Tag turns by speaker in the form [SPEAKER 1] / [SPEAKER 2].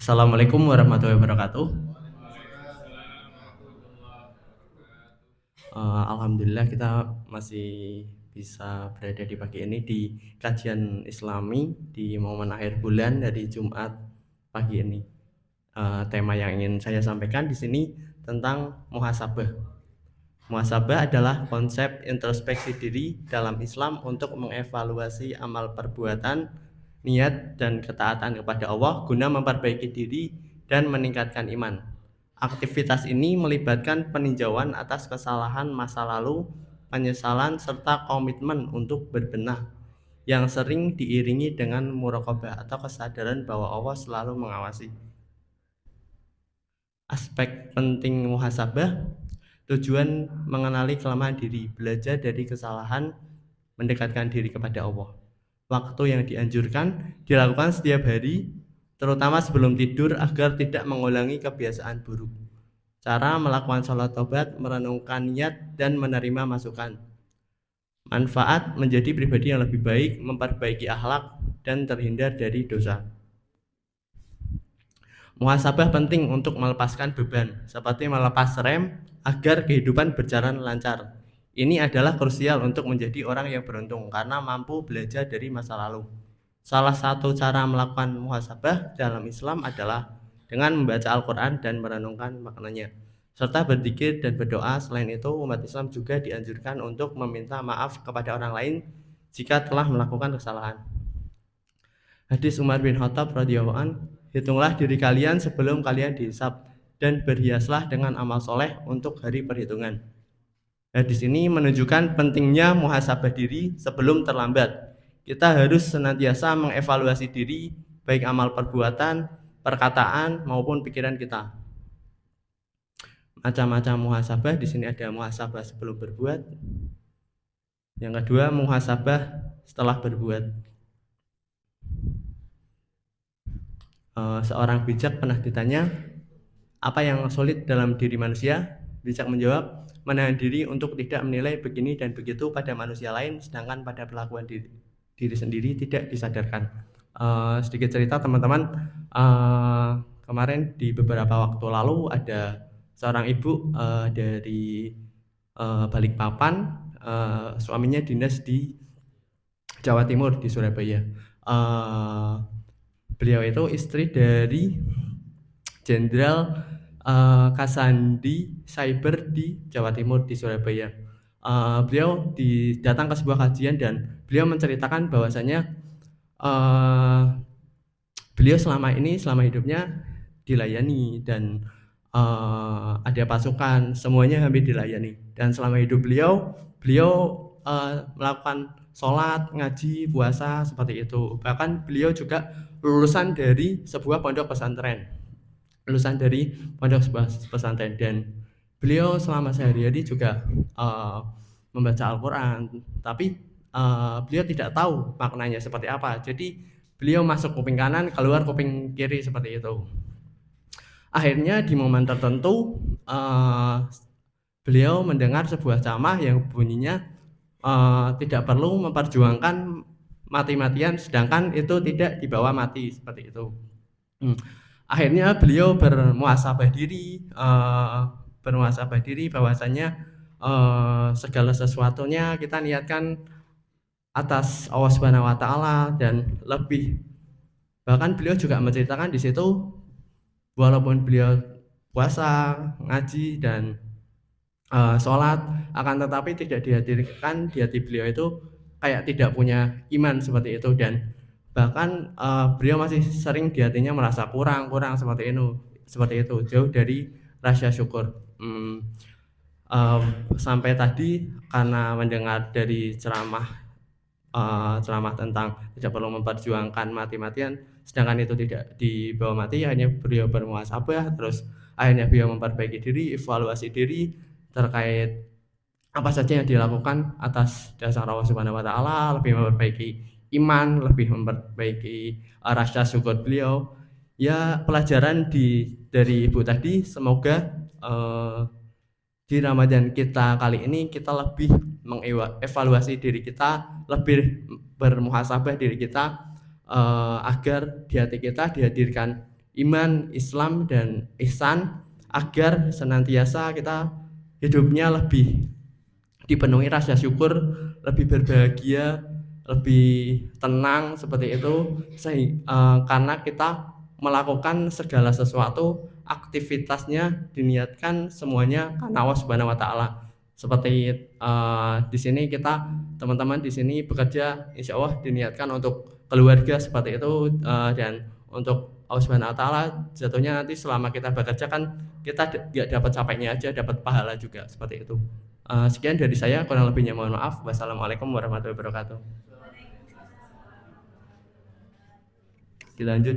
[SPEAKER 1] Assalamualaikum warahmatullahi wabarakatuh. Alhamdulillah kita masih bisa berada di pagi ini di kajian Islami di momen akhir bulan dari Jumat pagi ini. Tema yang ingin saya sampaikan di sini tentang muhasabah. Muhasabah adalah konsep introspeksi diri dalam Islam untuk mengevaluasi amal perbuatan, niat, dan ketaatan kepada Allah guna memperbaiki diri dan meningkatkan iman. Aktivitas ini melibatkan peninjauan atas kesalahan masa lalu, penyesalan, serta komitmen untuk berbenah yang sering diiringi dengan muraqabah atau kesadaran bahwa Allah selalu mengawasi. Aspek penting muhasabah: tujuan mengenali kelemahan diri, belajar dari kesalahan, mendekatkan diri kepada Allah. Waktu yang dianjurkan dilakukan setiap hari, terutama sebelum tidur agar tidak mengulangi kebiasaan buruk. Cara melakukan sholat taubat, merenungkan niat, dan menerima masukan. Manfaat: menjadi pribadi yang lebih baik, memperbaiki akhlak, dan terhindar dari dosa. Muhasabah penting untuk melepaskan beban, seperti melepas rem agar kehidupan berjalan lancar. Ini adalah krusial untuk menjadi orang yang beruntung karena mampu belajar dari masa lalu. Salah satu cara melakukan muhasabah dalam Islam adalah dengan membaca Al-Quran dan merenungkan maknanya, serta berzikir dan berdoa. Selain itu, umat Islam juga dianjurkan untuk meminta maaf kepada orang lain jika telah melakukan kesalahan. Hadis Umar bin Khattab radhiyallahu an, hitunglah diri kalian sebelum kalian dihisab dan berhiaslah dengan amal soleh untuk hari perhitungan. Hadis ini menunjukkan pentingnya muhasabah diri sebelum terlambat. Kita harus senantiasa mengevaluasi diri, baik amal perbuatan, perkataan maupun pikiran kita. Macam-macam muhasabah, di sini ada muhasabah sebelum berbuat. Yang kedua, muhasabah setelah berbuat. Seorang bijak pernah ditanya, apa yang sulit dalam diri manusia? Bijak menjawab, menahan diri untuk tidak menilai begini dan begitu pada manusia lain, sedangkan pada perlakuan diri sendiri tidak disadarkan. Sedikit cerita teman-teman, kemarin di beberapa waktu lalu ada seorang ibu dari Balikpapan, suaminya dinas di Jawa Timur di Surabaya. Beliau itu istri dari Jenderal Kasandi Cyber di Jawa Timur di Surabaya. Beliau datang ke sebuah kajian dan beliau menceritakan bahwasanya beliau selama hidupnya dilayani dan ada pasukan, semuanya hampir dilayani. Dan selama hidup beliau melakukan sholat, ngaji, puasa seperti itu. Bahkan beliau juga lulusan dari sebuah pondok pesantren. Dan beliau selama sehari-hari juga membaca Al-Quran, tapi beliau tidak tahu maknanya seperti apa. Jadi beliau masuk kuping kanan, keluar kuping kiri seperti itu. Akhirnya di momen tertentu beliau mendengar sebuah ceramah yang bunyinya tidak perlu memperjuangkan mati-matian sedangkan itu tidak dibawa mati, seperti itu. Akhirnya beliau bermuhasabah diri bahwasanya segala sesuatunya kita niatkan atas Allah Subhanahu wa taala, dan lebih bahkan beliau juga menceritakan di situ walaupun beliau puasa, ngaji dan sholat, akan tetapi tidak dihadirkan di hati beliau itu kayak tidak punya iman seperti itu, dan bahkan beliau masih sering di hatinya merasa kurang seperti itu, jauh dari rasa syukur. Sampai tadi karena mendengar dari ceramah tentang tidak perlu memperjuangkan mati-matian sedangkan itu tidak dibawa mati, akhirnya beliau bermuhasabah, terus akhirnya beliau memperbaiki diri, evaluasi diri terkait apa saja yang dilakukan atas dasar Allah Subhanahu wa taala, lebih memperbaiki iman, lebih memperbaiki rasa syukur beliau. Ya, pelajaran dari ibu tadi, semoga di Ramadan kita kali ini kita lebih mengevaluasi diri kita, lebih bermuhasabah diri kita, agar di hati kita dihadirkan iman, Islam, dan ihsan, agar senantiasa kita hidupnya lebih dipenuhi rasa syukur, lebih berbahagia, lebih tenang seperti itu, karena kita melakukan segala sesuatu aktivitasnya diniatkan semuanya karena Allah Subhanahu wa taala. Seperti di sini kita teman-teman di sini bekerja insya Allah diniatkan untuk keluarga seperti itu, dan untuk Allah Subhanahu wa taala jatuhnya nanti selama kita bekerja kan kita nggak dapat capeknya aja, dapat pahala juga seperti itu. Sekian dari saya, kurang lebihnya mohon maaf. Wassalamualaikum warahmatullahi wabarakatuh. Dilanjut.